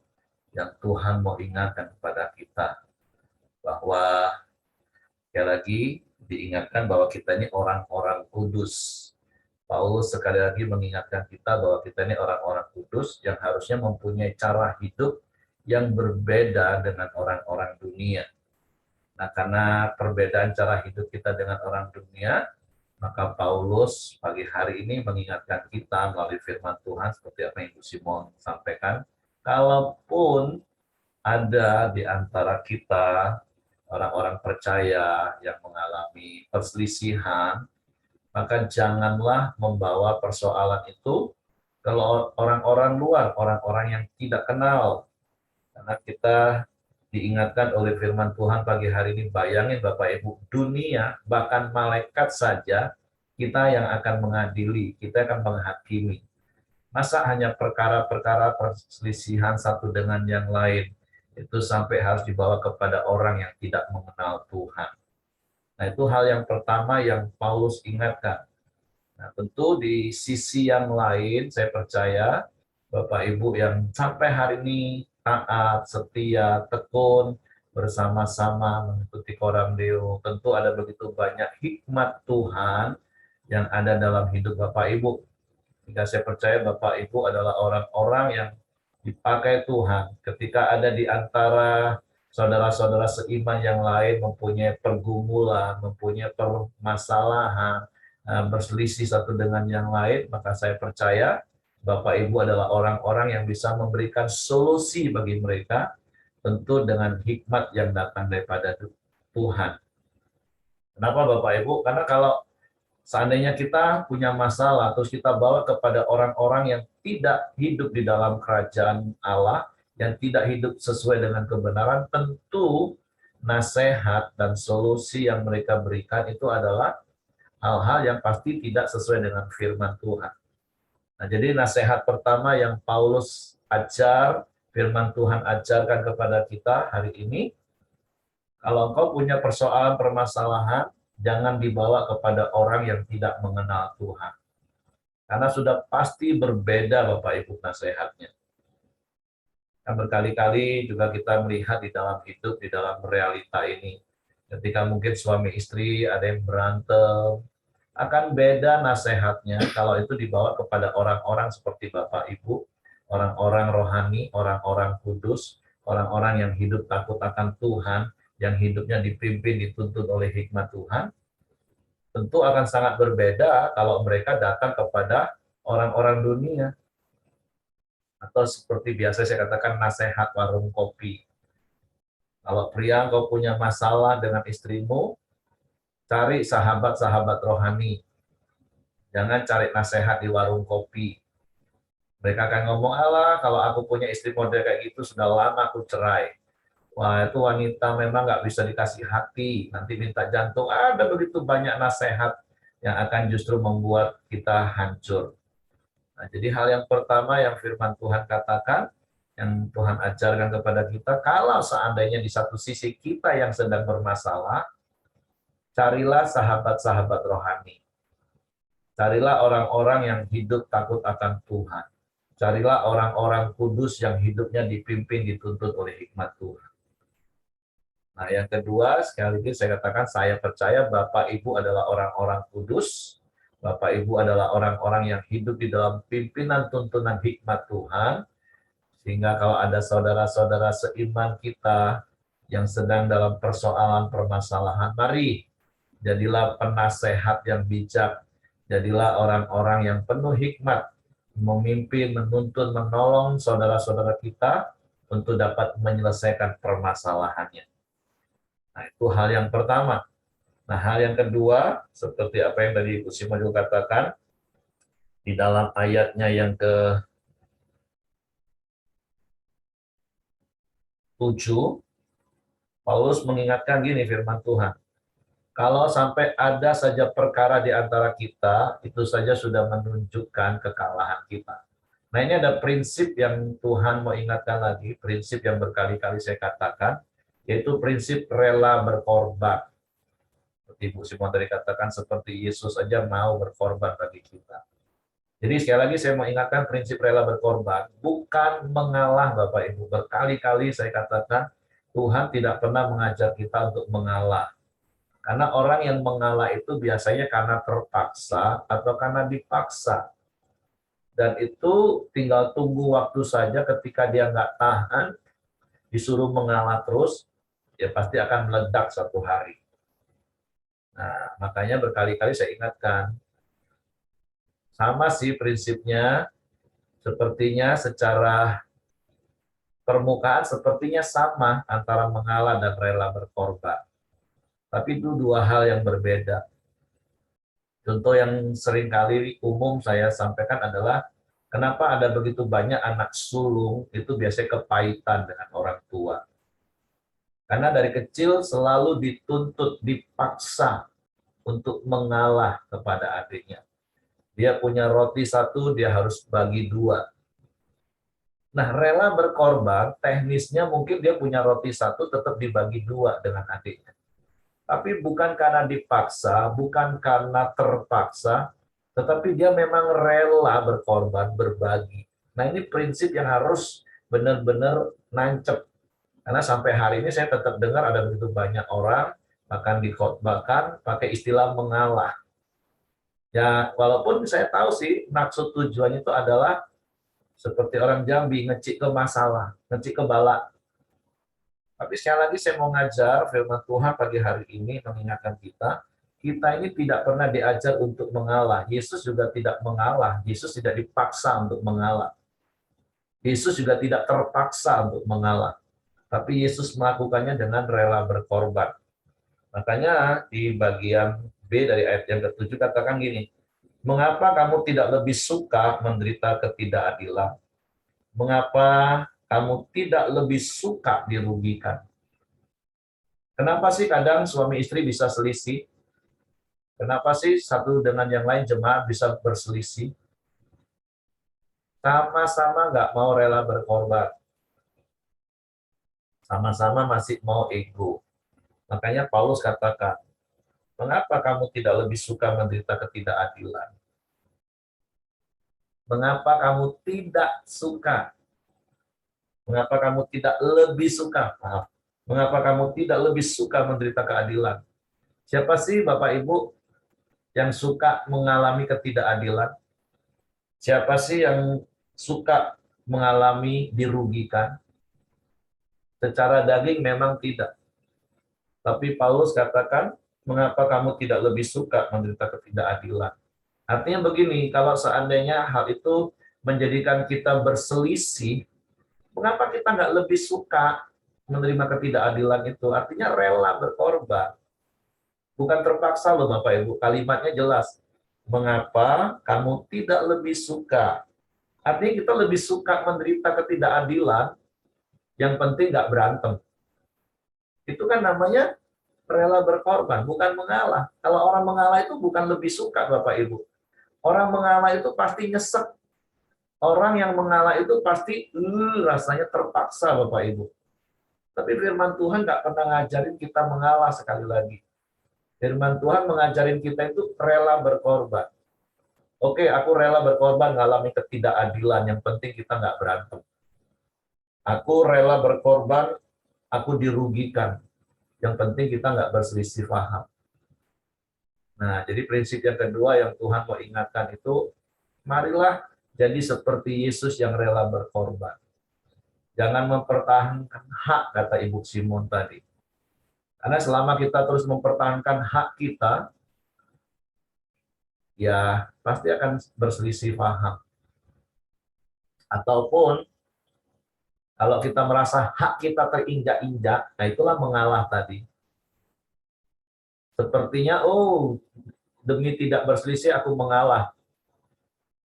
yang Tuhan mau ingatkan kepada kita, bahwa sekali lagi diingatkan bahwa kita ini orang-orang kudus. Paulus sekali lagi mengingatkan kita bahwa kita ini orang-orang kudus yang harusnya mempunyai cara hidup yang berbeda dengan orang-orang dunia. Nah, karena perbedaan cara hidup kita dengan orang dunia, maka Paulus pagi hari ini mengingatkan kita melalui firman Tuhan seperti apa yang Ibu Simon sampaikan, kalaupun ada di antara kita orang-orang percaya yang mengalami perselisihan, maka janganlah membawa persoalan itu ke orang-orang luar, orang-orang yang tidak kenal. Karena kita diingatkan oleh firman Tuhan pagi hari ini, bayangin Bapak Ibu, dunia, bahkan malaikat saja, kita yang akan mengadili, kita akan menghakimi. Masa hanya perkara-perkara perselisihan satu dengan yang lain, itu sampai harus dibawa kepada orang yang tidak mengenal Tuhan. Nah, itu hal yang pertama yang Paulus ingatkan. Nah, tentu di sisi yang lain, saya percaya Bapak Ibu yang sampai hari ini taat, setia, tekun, bersama-sama mengikuti Koram Deo, tentu ada begitu banyak hikmat Tuhan yang ada dalam hidup Bapak Ibu. Jika saya percaya Bapak Ibu adalah orang-orang yang dipakai Tuhan ketika ada di antara saudara-saudara seiman yang lain mempunyai pergumulan, mempunyai permasalahan, berselisih satu dengan yang lain, maka saya percaya Bapak Ibu adalah orang-orang yang bisa memberikan solusi bagi mereka, tentu dengan hikmat yang datang daripada Tuhan. Kenapa Bapak Ibu? Karena kalau seandainya kita punya masalah, terus kita bawa kepada orang-orang yang tidak hidup di dalam kerajaan Allah, yang tidak hidup sesuai dengan kebenaran, tentu nasihat dan solusi yang mereka berikan itu adalah hal-hal yang pasti tidak sesuai dengan firman Tuhan. Nah, jadi nasihat pertama yang Paulus ajar, firman Tuhan ajarkan kepada kita hari ini, kalau engkau punya persoalan permasalahan, jangan dibawa kepada orang yang tidak mengenal Tuhan. Karena sudah pasti berbeda Bapak Ibu nasihatnya. Dan berkali-kali juga kita melihat di dalam hidup, di dalam realita ini. Ketika mungkin suami istri ada yang berantem, akan beda nasihatnya kalau itu dibawa kepada orang-orang seperti Bapak Ibu, orang-orang rohani, orang-orang kudus, orang-orang yang hidup takut akan Tuhan, yang hidupnya dipimpin, dituntun oleh hikmat Tuhan, tentu akan sangat berbeda kalau mereka datang kepada orang-orang dunia. Atau seperti biasa saya katakan nasihat warung kopi. Kalau pria kau punya masalah dengan istrimu, cari sahabat-sahabat rohani. Jangan cari nasihat di warung kopi. Mereka akan ngomong, alah kalau aku punya istri model kayak gitu, sudah lama aku cerai. Wah, itu wanita memang nggak bisa dikasih hati, nanti minta jantung. Ada begitu banyak nasihat yang akan justru membuat kita hancur. Nah, jadi hal yang pertama yang firman Tuhan katakan, yang Tuhan ajarkan kepada kita, kalau seandainya di satu sisi kita yang sedang bermasalah, carilah sahabat-sahabat rohani. Carilah orang-orang yang hidup takut akan Tuhan. Carilah orang-orang kudus yang hidupnya dipimpin, dituntut oleh hikmat Tuhan. Nah, yang kedua, sekali lagi saya katakan, saya percaya Bapak Ibu adalah orang-orang kudus. Bapak Ibu adalah orang-orang yang hidup di dalam pimpinan tuntunan hikmat Tuhan. Sehingga kalau ada saudara-saudara seiman kita yang sedang dalam persoalan permasalahan, mari jadilah penasehat yang bijak. Jadilah orang-orang yang penuh hikmat, memimpin, menuntun, menolong saudara-saudara kita untuk dapat menyelesaikan permasalahannya. Nah, itu hal yang pertama. Nah, hal yang kedua, seperti apa yang tadi Ibu Sima juga katakan, di dalam ayatnya yang ke-7, Paulus mengingatkan gini firman Tuhan, kalau sampai ada saja perkara di antara kita, itu saja sudah menunjukkan kekalahan kita. Nah, ini ada prinsip yang Tuhan mau ingatkan lagi, prinsip yang berkali-kali saya katakan, yaitu prinsip rela berkorban. Seperti Ibu Simon tadi katakan, seperti Yesus saja mau berkorban bagi kita. Jadi sekali lagi saya mau ingatkan prinsip rela berkorban, bukan mengalah Bapak Ibu. Berkali-kali saya katakan, Tuhan tidak pernah mengajar kita untuk mengalah. Karena orang yang mengalah itu biasanya karena terpaksa atau karena dipaksa. Dan itu tinggal tunggu waktu saja ketika dia nggak tahan, disuruh mengalah terus, ya pasti akan meledak suatu hari. Nah, makanya berkali-kali saya ingatkan, sama sih prinsipnya, sepertinya secara permukaan sepertinya sama antara mengalah dan rela berkorban. Tapi itu dua hal yang berbeda. Contoh yang sering kali umum saya sampaikan adalah, kenapa ada begitu banyak anak sulung itu biasanya kepahitan dengan orang tua. Karena dari kecil selalu dituntut, dipaksa untuk mengalah kepada adiknya. Dia punya roti satu, dia harus bagi dua. Nah, rela berkorban, teknisnya mungkin dia punya roti satu, tetap dibagi dua dengan adiknya. Tapi bukan karena dipaksa, bukan karena terpaksa, tetapi dia memang rela berkorban, berbagi. Nah, ini prinsip yang harus benar-benar nancep. Karena sampai hari ini saya tetap dengar ada begitu banyak orang, bahkan dikhotbahkan pakai istilah mengalah. Ya, walaupun saya tahu sih, maksud tujuannya itu adalah seperti orang Jambi, ngecik ke masalah, ngecik ke bala. Tapi sekali lagi saya mau ngajar firman Tuhan pagi hari ini mengingatkan kita, kita ini tidak pernah diajar untuk mengalah. Yesus juga tidak mengalah. Yesus tidak dipaksa untuk mengalah. Yesus juga tidak terpaksa untuk mengalah. Tapi Yesus melakukannya dengan rela berkorban. Makanya di bagian B dari ayat yang ke-7 katakan gini, mengapa kamu tidak lebih suka menderita ketidakadilan? Mengapa kamu tidak lebih suka dirugikan? Kenapa sih kadang suami istri bisa selisih? Kenapa sih satu dengan yang lain jemaat bisa berselisih? Sama-sama nggak mau rela berkorban. Sama-sama masih mau ego. Makanya Paulus katakan, mengapa kamu tidak lebih suka menderita ketidakadilan? Mengapa kamu tidak suka? Mengapa kamu tidak lebih suka? Maaf. Mengapa kamu tidak lebih suka menderita keadilan? Siapa sih Bapak Ibu yang suka mengalami ketidakadilan? Siapa sih yang suka mengalami dirugikan? Secara daging memang tidak. Tapi Paulus katakan, mengapa kamu tidak lebih suka menderita ketidakadilan? Artinya begini, kalau seandainya hal itu menjadikan kita berselisih, mengapa kita nggak lebih suka menerima ketidakadilan itu? Artinya rela berkorban. Bukan terpaksa loh Bapak Ibu, kalimatnya jelas. Mengapa kamu tidak lebih suka? Artinya kita lebih suka menderita ketidakadilan, yang penting nggak berantem. Itu kan namanya rela berkorban, bukan mengalah. Kalau orang mengalah itu bukan lebih suka Bapak Ibu. Orang mengalah itu pasti nyesek. Orang yang mengalah itu pasti rasanya terpaksa Bapak Ibu. Tapi firman Tuhan nggak pernah ngajarin kita mengalah sekali lagi. Firman Tuhan mengajarin kita itu rela berkorban. Oke, aku rela berkorban ngalami ketidakadilan, yang penting kita nggak berantem. Aku rela berkorban, aku dirugikan, yang penting kita nggak berselisih paham. Nah, jadi prinsip yang kedua yang Tuhan mau ingatkan itu, marilah jadi seperti Yesus yang rela berkorban. Jangan mempertahankan hak, kata Ibu Simon tadi. Karena selama kita terus mempertahankan hak kita, ya pasti akan berselisih paham. Ataupun kalau kita merasa hak kita terinjak-injak, nah itulah mengalah tadi. Sepertinya, oh, demi tidak berselisih aku mengalah.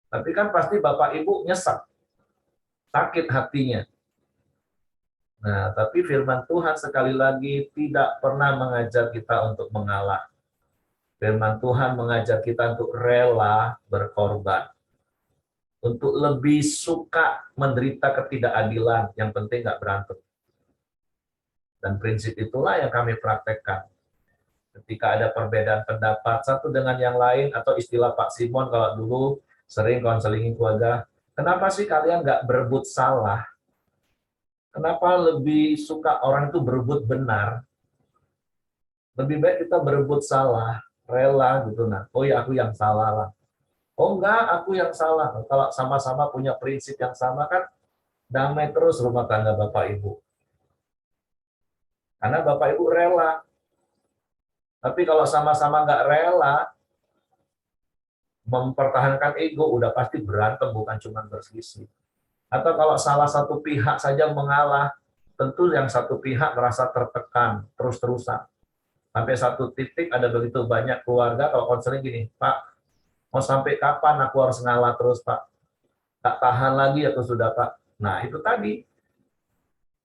Tapi kan pasti Bapak Ibu nyesek, sakit hatinya. Nah, tapi firman Tuhan sekali lagi tidak pernah mengajar kita untuk mengalah. Firman Tuhan mengajar kita untuk rela berkorban. Untuk lebih suka menderita ketidakadilan, yang penting nggak berantem. Dan prinsip itulah yang kami praktekkan. Ketika ada perbedaan pendapat satu dengan yang lain, atau istilah Pak Simon kalau dulu sering konseling keluarga, kenapa sih kalian nggak berebut salah? Kenapa lebih suka orang itu berebut benar? Lebih baik kita berebut salah, rela gitu. Nah, oh ya aku yang salah lah. Oh enggak, aku yang salah. Kalau sama-sama punya prinsip yang sama kan damai terus rumah tangga Bapak Ibu. Karena Bapak Ibu rela. Tapi kalau sama-sama nggak rela, mempertahankan ego, udah pasti berantem, bukan cuma berselisih. Atau kalau salah satu pihak saja mengalah, tentu yang satu pihak merasa tertekan terus-terusan. Sampai satu titik ada begitu banyak keluarga, kalau konseling gini, Pak, mau sampai kapan aku harus ngalah terus, Pak? Tak tahan lagi aku sudah, Pak. Nah, itu tadi.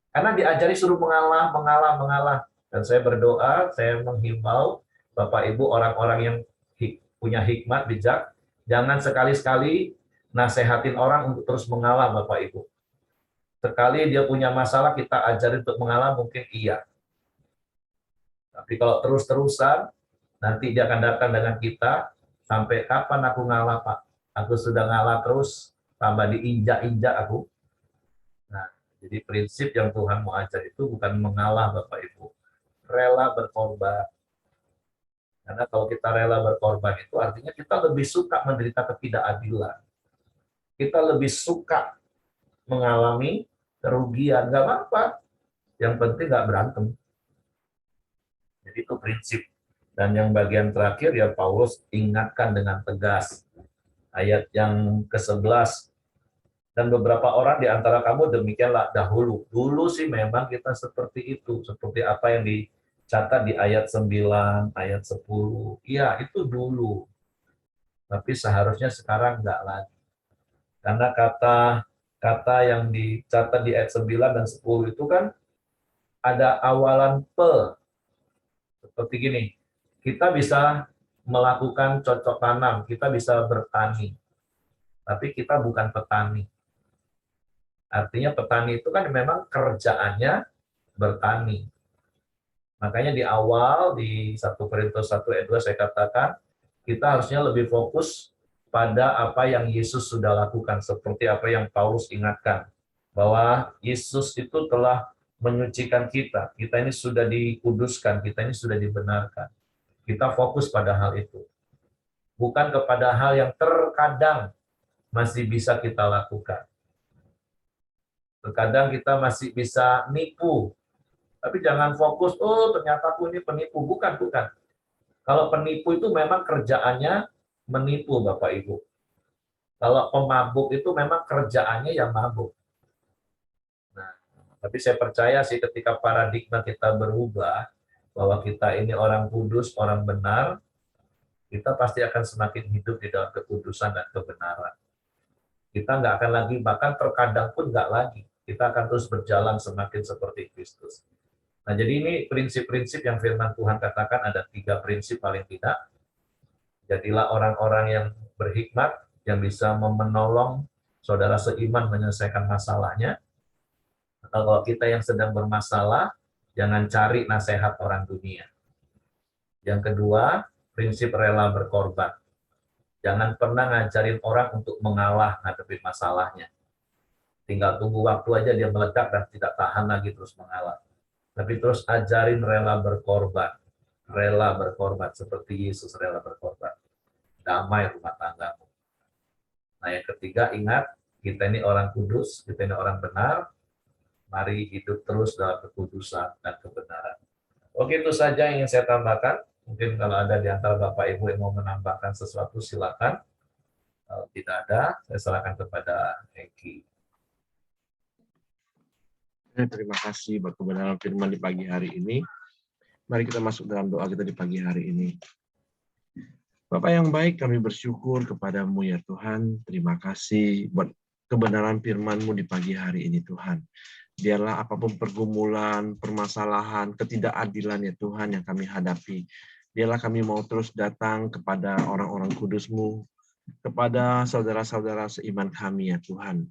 Karena diajari suruh mengalah, mengalah, mengalah. Dan saya berdoa, saya menghimbau Bapak Ibu orang-orang yang punya hikmat, bijak, jangan sekali-sekali nasehatin orang untuk terus mengalah Bapak Ibu. Sekali dia punya masalah, kita ajarin untuk mengalah, mungkin iya. Tapi kalau terus-terusan, nanti dia akan datang dengan kita, sampai kapan aku ngalah, Pak? Aku sudah ngalah terus, tambah diinjak-injak aku. Nah, jadi prinsip yang Tuhan mau ajar itu bukan mengalah Bapak Ibu. Rela berkorban. Karena kalau kita rela berkorban itu artinya kita lebih suka menderita ketidakadilan. Kita lebih suka mengalami kerugian. Gak apa-apa. Yang penting nggak berantem. Jadi itu prinsip. Dan yang bagian terakhir ya Paulus ingatkan dengan tegas. Ayat yang ke-11. Dan beberapa orang di antara kamu demikianlah dahulu. Dulu sih memang kita seperti itu. Seperti apa yang dicatat di ayat 9, ayat 10. Iya, itu dulu. Tapi seharusnya sekarang enggak lagi. Karena kata yang dicatat di ayat 9 dan 10 itu kan ada awalan pe. Seperti gini, kita bisa melakukan cocok tanam, kita bisa bertani. Tapi kita bukan petani. Artinya petani itu kan memang kerjaannya bertani. Makanya di awal, di 1 Korintus 1 ayat 2 saya katakan, kita harusnya lebih fokus pada apa yang Yesus sudah lakukan. Seperti apa yang Paulus ingatkan. Bahwa Yesus itu telah menyucikan kita. Kita ini sudah dikuduskan, kita ini sudah dibenarkan. Kita fokus pada hal itu. Bukan kepada hal yang terkadang masih bisa kita lakukan. Terkadang kita masih bisa nipu. Tapi jangan fokus, oh ternyata aku ini penipu. Bukan. Kalau penipu itu memang kerjaannya menipu, Bapak Ibu. Kalau pemabuk itu memang kerjaannya yang mabuk. Nah, tapi saya percaya sih ketika paradigma kita berubah, bahwa kita ini orang kudus, orang benar, kita pasti akan semakin hidup di dalam kekudusan dan kebenaran. Kita nggak akan lagi, bahkan terkadang pun nggak lagi. Kita akan terus berjalan semakin seperti Kristus. Nah, jadi ini prinsip-prinsip yang firman Tuhan katakan, ada 3 prinsip paling tidak. Jadilah orang-orang yang berhikmat, yang bisa menolong saudara seiman menyelesaikan masalahnya. Kalau kita yang sedang bermasalah, jangan cari nasihat orang dunia. Yang kedua, prinsip rela berkorban. Jangan pernah ngajarin orang untuk mengalah ngadepin masalahnya. Tinggal tunggu waktu aja dia meledak dan tidak tahan lagi terus mengalah. Tapi terus ajarin rela berkorban. Rela berkorban, seperti Yesus rela berkorban. Damai rumah tanggamu. Nah, yang ketiga, ingat, kita ini orang kudus, kita ini orang benar. Mari hidup terus dalam kekudusan dan kebenaran. Oke, itu saja yang ingin saya tambahkan. Mungkin kalau ada di antara Bapak Ibu yang mau menambahkan sesuatu, silakan. Kalau tidak ada, saya serahkan kepada Eki. Terima kasih buat kebenaran firman di pagi hari ini. Mari kita masuk dalam doa kita di pagi hari ini. Bapak yang baik, kami bersyukur kepadamu ya Tuhan. Terima kasih buat kebenaran firman-Mu di pagi hari ini Tuhan. Biarlah apapun pergumulan, permasalahan, ketidakadilan ya Tuhan yang kami hadapi. Biarlah kami mau terus datang kepada orang-orang kudus-Mu, kepada saudara-saudara seiman kami ya Tuhan.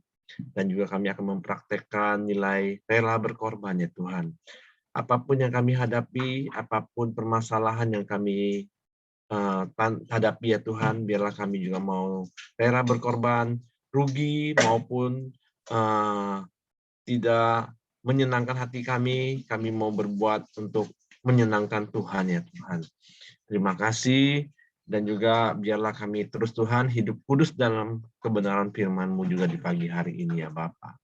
Dan juga kami akan mempraktekkan nilai rela berkorban ya Tuhan. Apapun yang kami hadapi, apapun permasalahan yang kami hadapi ya Tuhan, biarlah kami juga mau rela berkorban, rugi maupun tidak menyenangkan hati kami mau berbuat untuk menyenangkan Tuhan ya Tuhan. Terima kasih, dan juga biarlah kami terus Tuhan hidup kudus dalam kebenaran firman-Mu juga di pagi hari ini ya Bapa.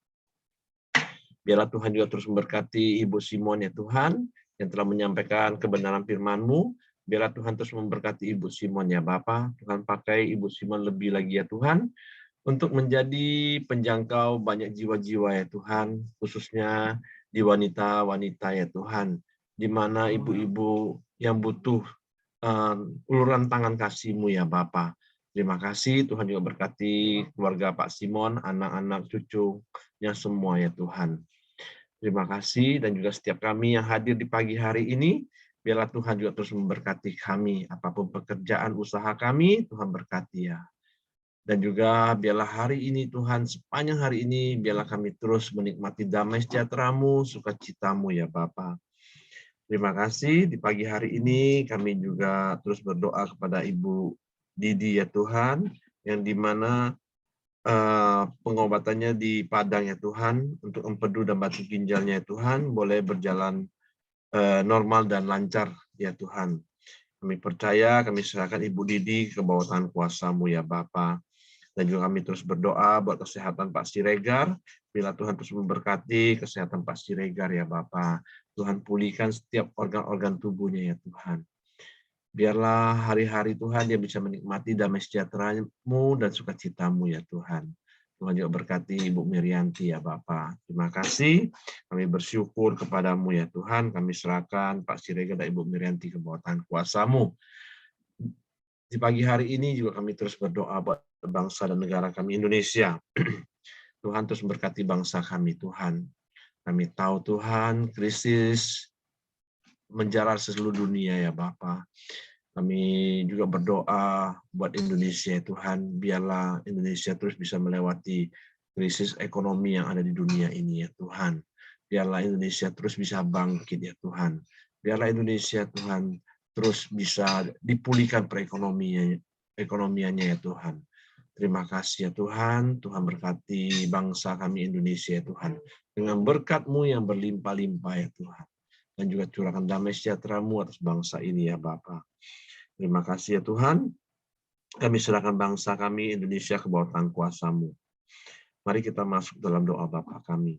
Biarlah Tuhan juga terus memberkati Ibu Simon ya Tuhan, yang telah menyampaikan kebenaran firman-Mu. Biarlah Tuhan terus memberkati Ibu Simon ya Bapa. Tuhan pakai Ibu Simon lebih lagi ya Tuhan, untuk menjadi penjangkau banyak jiwa-jiwa ya Tuhan, khususnya di wanita-wanita ya Tuhan, di mana ibu-ibu yang butuh uluran tangan kasih-Mu ya Bapa. Terima kasih, Tuhan juga berkati keluarga Pak Simon, anak-anak, cucunya semua ya Tuhan. Terima kasih, dan juga setiap kami yang hadir di pagi hari ini, biarlah Tuhan juga terus memberkati kami, apapun pekerjaan usaha kami, Tuhan berkati ya. Dan juga biarlah hari ini Tuhan, sepanjang hari ini, biarlah kami terus menikmati damai sejahtera-Mu, sukacita-Mu ya Bapa. Terima kasih, di pagi hari ini kami juga terus berdoa kepada Ibu Didi ya Tuhan, yang dimana pengobatannya di Padang ya Tuhan, untuk empedu dan batu ginjalnya ya Tuhan, boleh berjalan normal dan lancar ya Tuhan. Kami percaya, kami serahkan Ibu Didi ke bawah tangan kuasa-Mu ya Bapa. Dan juga kami terus berdoa buat kesehatan Pak Siregar. Bila Tuhan terus memberkati kesehatan Pak Siregar ya Bapa. Tuhan pulihkan setiap organ-organ tubuhnya ya Tuhan. Biarlah hari-hari Tuhan dia bisa menikmati damai sejahtera-Mu dan sukacita-Mu ya Tuhan. Tuhan juga berkati Ibu Mirianti ya Bapa. Terima kasih. Kami bersyukur kepadamu ya Tuhan. Kami serahkan Pak Siregar dan Ibu Mirianti ke bawah tangan kuasa-Mu. Di pagi hari ini juga kami terus berdoa buat bangsa dan negara kami Indonesia. Tuhan terus memberkati bangsa kami Tuhan. Kami tahu Tuhan krisis menjalar seluruh dunia ya Bapa. Kami juga berdoa buat Indonesia Tuhan, biarlah Indonesia terus bisa melewati krisis ekonomi yang ada di dunia ini ya Tuhan. Biarlah Indonesia terus bisa bangkit ya Tuhan. Biarlah Indonesia Tuhan terus bisa dipulihkan perekonomiannya ya Tuhan. Terima kasih ya Tuhan, Tuhan berkati bangsa kami Indonesia ya Tuhan. Dengan berkat-Mu yang berlimpah-limpah ya Tuhan. Dan juga curahkan damai sejahtera-Mu atas bangsa ini ya Bapa. Terima kasih ya Tuhan. Kami serahkan bangsa kami Indonesia ke bawah tangan kuasa-Mu. Mari kita masuk dalam doa Bapa kami.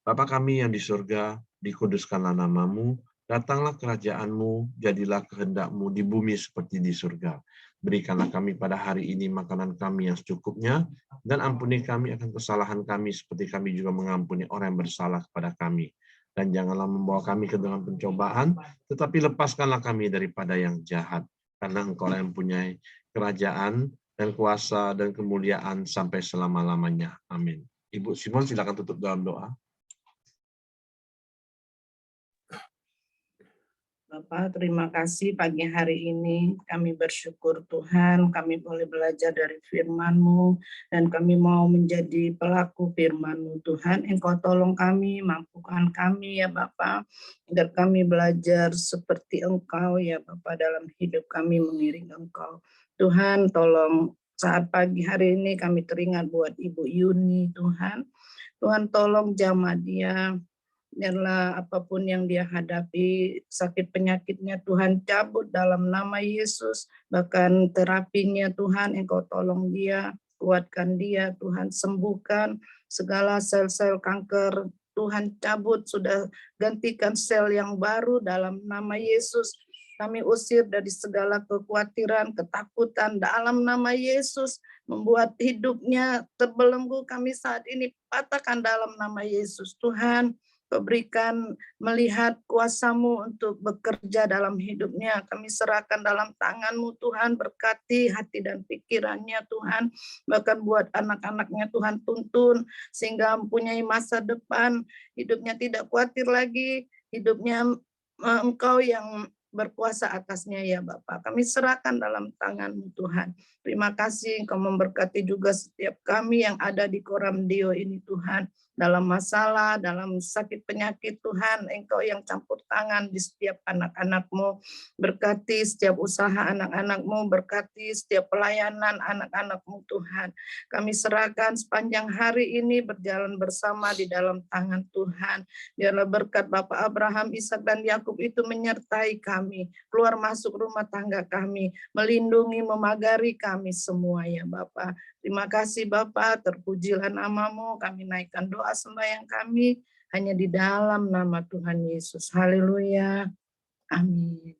Bapa kami yang di surga, dikuduskanlah nama-Mu, datanglah kerajaan-Mu, jadilah kehendak-Mu di bumi seperti di surga. Berikanlah kami pada hari ini makanan kami yang secukupnya, dan ampuni kami akan kesalahan kami seperti kami juga mengampuni orang yang bersalah kepada kami. Dan janganlah membawa kami ke dalam pencobaan, tetapi lepaskanlah kami daripada yang jahat. Karena Engkau yang punya kerajaan dan kuasa dan kemuliaan sampai selama-lamanya. Amin. Ibu Simon silakan tutup dalam doa. Bapak, terima kasih pagi hari ini. Kami bersyukur Tuhan, kami boleh belajar dari firman-Mu, dan kami mau menjadi pelaku firman-Mu Tuhan. Engkau tolong kami, mampukan kami ya Bapak, agar kami belajar seperti Engkau ya Bapak dalam hidup kami mengiring Engkau. Tuhan tolong saat pagi hari ini kami teringat buat Ibu Yuni Tuhan. Tuhan tolong jamah dia. Biarlah apapun yang dia hadapi, sakit penyakitnya Tuhan cabut dalam nama Yesus. Bahkan terapinya Tuhan, Engkau tolong dia, kuatkan dia, Tuhan sembuhkan segala sel-sel kanker. Tuhan cabut, sudah gantikan sel yang baru dalam nama Yesus. Kami usir dari segala kekhawatiran, ketakutan dalam nama Yesus. Membuat hidupnya terbelenggu kami saat ini, patahkan dalam nama Yesus. Tuhan, Kau berikan melihat kuasa-Mu untuk bekerja dalam hidupnya. Kami serahkan dalam tangan-Mu Tuhan, berkati hati dan pikirannya Tuhan. Bahkan buat anak-anaknya Tuhan tuntun, sehingga mempunyai masa depan. Hidupnya tidak khawatir lagi, hidupnya Engkau yang berkuasa atasnya ya Bapak. Kami serahkan dalam tangan-Mu Tuhan. Terima kasih Engkau memberkati juga setiap kami yang ada di Koramdio ini Tuhan. Dalam masalah, dalam sakit penyakit Tuhan, Engkau yang campur tangan di setiap anak-anak-Mu. Berkati setiap usaha anak-anak-Mu, berkati setiap pelayanan anak-anak-Mu Tuhan. Kami serahkan sepanjang hari ini berjalan bersama di dalam tangan Tuhan. Biarlah berkat Bapak Abraham, Ishak dan Yakub itu menyertai kami, keluar masuk rumah tangga kami, melindungi, memagari kami semua ya Bapak. Terima kasih Bapak, terpujilah nama-Mu, kami naikkan doa sembahyang kami hanya di dalam nama Tuhan Yesus. Haleluya. Amin.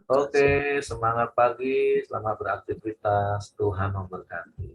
Oke, semangat pagi, selamat beraktivitas, Tuhan memberkati.